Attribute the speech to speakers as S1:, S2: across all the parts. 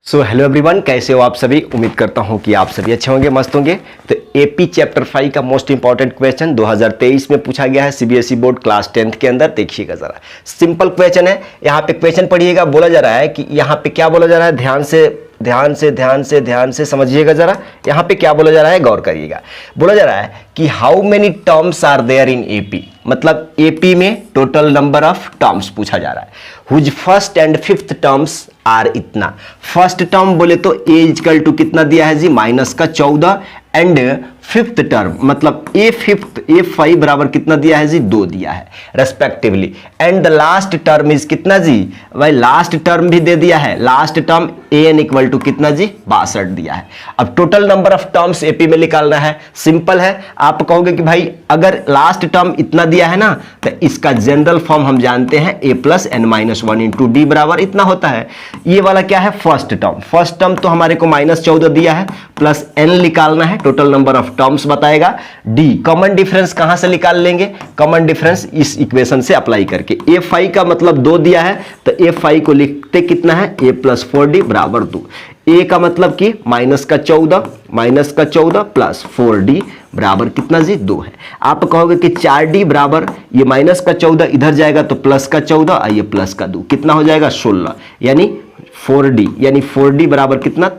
S1: So hello everyone, कैसे हो आप सभी। उम्मीद करता हूं कि आप सभी अच्छे होंगे, मस्त होंगे। तो एपी चैप्टर 5 का मोस्ट इंपॉर्टेंट क्वेश्चन 2023 में पूछा गया है सीबीएसई बोर्ड क्लास 10th के अंदर। देखिएगा जरा, सिंपल क्वेश्चन है। यहाँ पे क्वेश्चन पढ़िएगा, बोला जा रहा है कि यहाँ पे क्या बोला जा रहा है, ध्यान से समझिएगा जरा। यहाँ पे क्या बोला जा रहा है, गौर करिएगा। बोला जा रहा है कि how many terms are there in AP, मतलब एपी में टोटल नंबर ऑफ टर्म्स पूछा जा रहा है। Whose first and fifth terms are इतना। फर्स्ट टर्म बोले तो ए इक्वल टू कितना दिया है जी, -14, एंड फिफ्थ टर्म मतलब ए5 बराबर कितना दिया है जी, 2 दिया है respectively. And the last term is कितना जी, भाई लास्ट टर्म भी दे दिया है। Last term an equal to कितना जी, 62 दिया है। अब total number of terms AP में निकालना है। सिंपल है, आप कहोगे कि भाई अगर लास्ट टर्म इतना दिया है ना, तो इसका जनरल फॉर्म हम जानते हैं a + n-1 इंटू डी बराबर इतना होता है। ये वाला क्या है, फर्स्ट टर्म। फर्स्ट टर्म तो हमारे को -14 दिया है, प्लस n निकालना है, टोटल नंबर ऑफ टर्म्स बताएगा। डी कॉमन डिफरेंस कहां से निकाल लेंगे, कॉमन डिफरेंस इस इक्वेशन से अप्लाई करके। a5 का मतलब 2 दिया है, तो a5 को लिखते कितना है, a + 4d बराबर 2। a का मतलब कि -14 प्लस 4d बराबर कितना जी, 2 है। आप कहोगे कि 4d बराबर ये -14 इधर जाएगा तो +14 और ये +2 कितना हो जाएगा, 16, यानी 4d, यानी 4d बराबर कितना,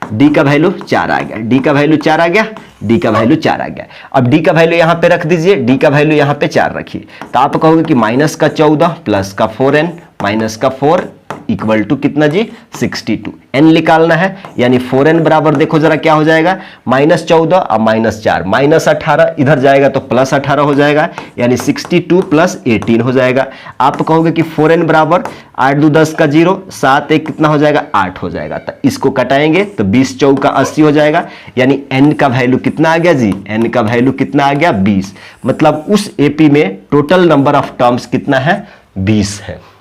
S1: डी का वैल्यू 4 आ गया, डी का वैल्यू 4 आ गया, डी का वैल्यू 4 आ गया। अब डी का वैल्यू यहां पे रख दीजिए, डी का वैल्यू यहां पे 4 रखिए। तो आप कहोगे कि -14 प्लस का 4n माइनस का 4 इक्वल टू कितना जी, 62। n निकालना है, यानी 4n बराबर देखो जरा क्या हो जाएगा, -14 और -4 -18 इधर जाएगा तो +18 हो जाएगा, यानी 62 + 18 हो जाएगा। आप कहोगे कि 4n बराबर 8 2 10 का 0, 7 1 कितना हो जाएगा, 8 हो जाएगा। तो इसको कटाएंगे तो 20 चौका 80 हो जाएगा, यानी n का वैल्यू कितना आ गया जी, n का वैल्यू कितना आ गया, 20। मतलब उस एपी में टोटल नंबर ऑफ टर्म्स कितना है, 20 है।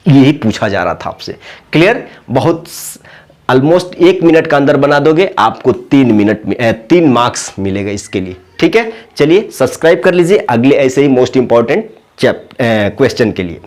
S1: यही पूछा जा रहा था आपसे। क्लियर, बहुत ऑलमोस्ट 1 मिनट का अंदर बना दोगे, आपको 3 मिनट में 3 मार्क्स मिलेगा इसके लिए। ठीक है, चलिए सब्सक्राइब कर लीजिए अगले ऐसे ही मोस्ट इंपॉर्टेंट क्वेश्चन के लिए।